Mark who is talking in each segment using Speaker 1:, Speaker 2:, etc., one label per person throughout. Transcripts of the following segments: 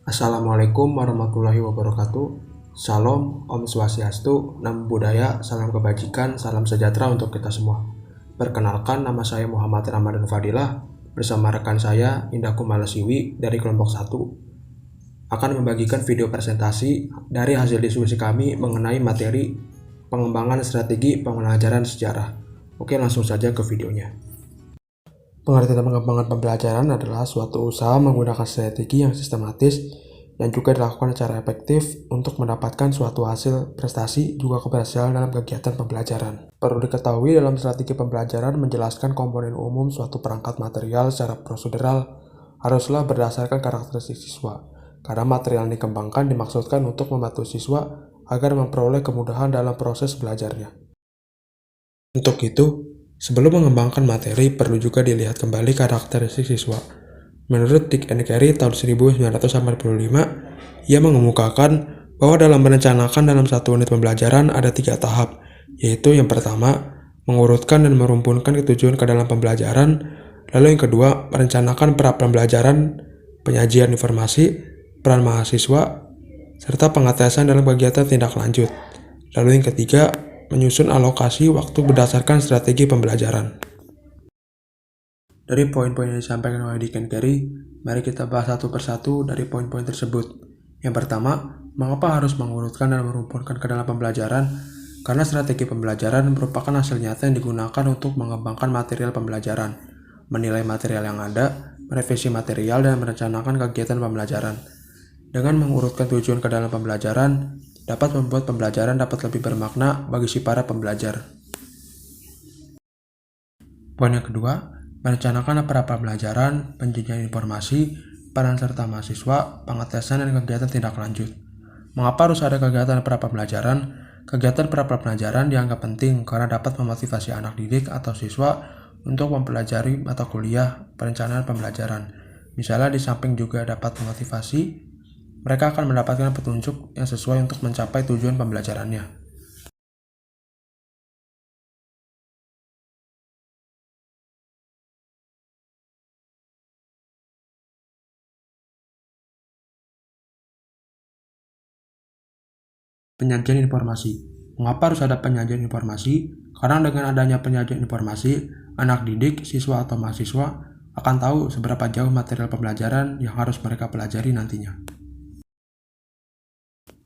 Speaker 1: Assalamualaikum warahmatullahi wabarakatuh. Salam, Om Swastiastu, Namo Buddhaya, salam kebajikan, salam sejahtera untuk kita semua. Perkenalkan, nama saya Muhammad Ramadan Fadilah, bersama rekan saya Indah Kumalasiwi dari kelompok 1, akan membagikan video presentasi dari hasil diskusi kami mengenai materi pengembangan strategi pembelajaran sejarah. Oke, langsung saja ke videonya. Pengertian pengembangan pembelajaran adalah suatu usaha menggunakan strategi yang sistematis yang juga dilakukan secara efektif untuk mendapatkan suatu hasil prestasi juga keberhasilan dalam kegiatan pembelajaran. Perlu diketahui dalam strategi pembelajaran menjelaskan komponen umum suatu perangkat material secara prosedural haruslah berdasarkan karakteristik siswa, karena material yang dikembangkan dimaksudkan untuk membantu siswa agar memperoleh kemudahan dalam proses belajarnya. Untuk itu, sebelum mengembangkan materi, perlu juga dilihat kembali karakteristik siswa. Menurut Dick and Carey tahun 1985, ia mengemukakan bahwa dalam merencanakan dalam satu unit pembelajaran ada 3 tahap, yaitu yang pertama, mengurutkan dan merumpunkan tujuan ke dalam pembelajaran, lalu yang kedua, merencanakan pra pembelajaran, penyajian informasi, peran mahasiswa, serta pengetesan dalam kegiatan tindak lanjut. Lalu yang ketiga, menyusun alokasi waktu berdasarkan strategi pembelajaran. Dari poin-poin yang disampaikan oleh Dick and Carey, mari kita bahas satu persatu dari poin-poin tersebut. Yang pertama, mengapa harus mengurutkan dan merumpunkan ke dalam pembelajaran? Karena strategi pembelajaran merupakan hasil nyata yang digunakan untuk mengembangkan material pembelajaran, menilai material yang ada, merevisi material, dan merencanakan kegiatan pembelajaran. Dengan mengurutkan tujuan ke dalam pembelajaran, dapat membuat pembelajaran dapat lebih bermakna bagi si para pembelajar. Poin yang kedua, merencanakan pra pembelajaran, penjajian informasi, peran serta mahasiswa, pengetesan, dan kegiatan tindak lanjut. Mengapa harus ada kegiatan pra pembelajaran? Kegiatan pra pembelajaran dianggap penting karena dapat memotivasi anak didik atau siswa untuk mempelajari mata kuliah perencanaan pembelajaran. Misalnya di samping juga dapat memotivasi, mereka akan mendapatkan petunjuk yang sesuai untuk mencapai tujuan pembelajarannya. Penyajian informasi. Mengapa harus ada penyajian informasi? Karena dengan adanya penyajian informasi, anak didik, siswa atau mahasiswa akan tahu seberapa jauh material pembelajaran yang harus mereka pelajari nantinya.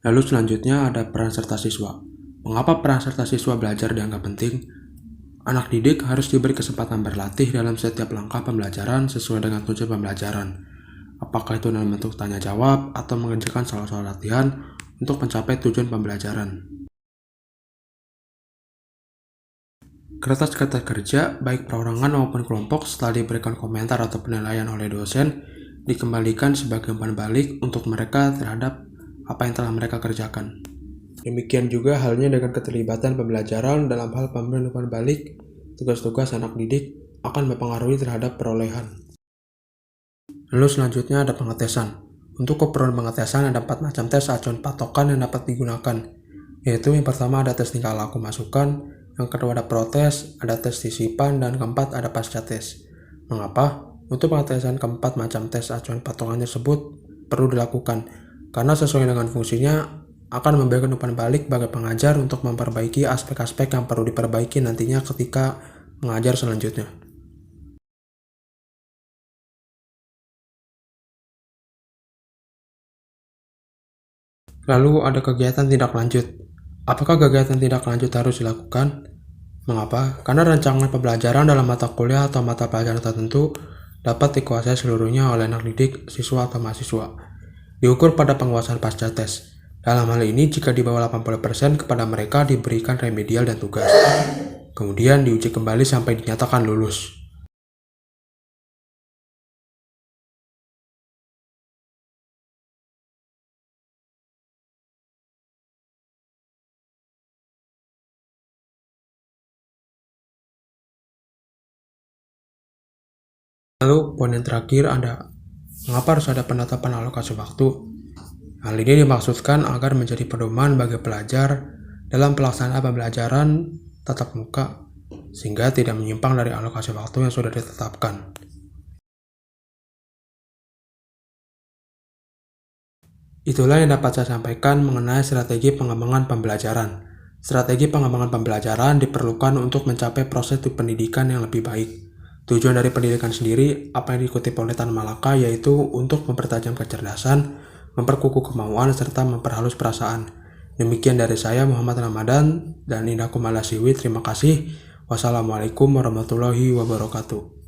Speaker 1: Lalu selanjutnya ada peran serta siswa. Mengapa peran serta siswa belajar dianggap penting? Anak didik harus diberi kesempatan berlatih dalam setiap langkah pembelajaran sesuai dengan tujuan pembelajaran. Apakah itu dalam bentuk tanya jawab atau mengerjakan soal-soal latihan untuk mencapai tujuan pembelajaran. Kertas-kertas kerja, baik perorangan maupun kelompok, setelah diberikan komentar atau penilaian oleh dosen, dikembalikan sebagai umpan balik untuk mereka terhadap apa yang telah mereka kerjakan. Demikian juga halnya dengan keterlibatan pembelajaran dalam hal pemberian umpan balik, tugas-tugas anak didik akan mempengaruhi terhadap perolehan. Lalu selanjutnya ada pengetesan. Untuk keperluan pengetesan ada 4 macam tes acuan patokan yang dapat digunakan, yaitu yang pertama ada tes tingkah laku masukan, yang kedua ada protes, ada tes tisipan, dan keempat ada pasca tes. Mengapa? Untuk pengetesan keempat macam tes acuan patokan tersebut perlu dilakukan, karena sesuai dengan fungsinya akan memberikan umpan balik bagi pengajar untuk memperbaiki aspek-aspek yang perlu diperbaiki nantinya ketika mengajar selanjutnya. Lalu ada kegiatan tindak lanjut. Apakah kegiatan tindak lanjut harus dilakukan? Mengapa? Karena rancangan pembelajaran dalam mata kuliah atau mata pelajaran tertentu dapat dikuasai seluruhnya oleh anak didik, siswa atau mahasiswa. Diukur pada penguasaan pasca tes. Dalam hal ini, jika di bawah 80% kepada mereka diberikan remedial dan tugas. Kemudian diuji kembali sampai dinyatakan lulus. Lalu poin yang terakhir ada, mengapa harus ada penetapan alokasi waktu? Hal ini dimaksudkan agar menjadi pedoman bagi pelajar dalam pelaksanaan pembelajaran tatap muka, sehingga tidak menyimpang dari alokasi waktu yang sudah ditetapkan. Itulah yang dapat saya sampaikan mengenai strategi pengembangan pembelajaran. Strategi pengembangan pembelajaran diperlukan untuk mencapai proses pendidikan yang lebih baik. Tujuan dari pendidikan sendiri, apa yang dikutip oleh Tan Malaka, yaitu untuk mempertajam kecerdasan, memperkukuh kemauan, serta memperhalus perasaan. Demikian dari saya, Muhammad Ramadan, dan Indah Kumalasiwi. Terima kasih. Wassalamualaikum warahmatullahi wabarakatuh.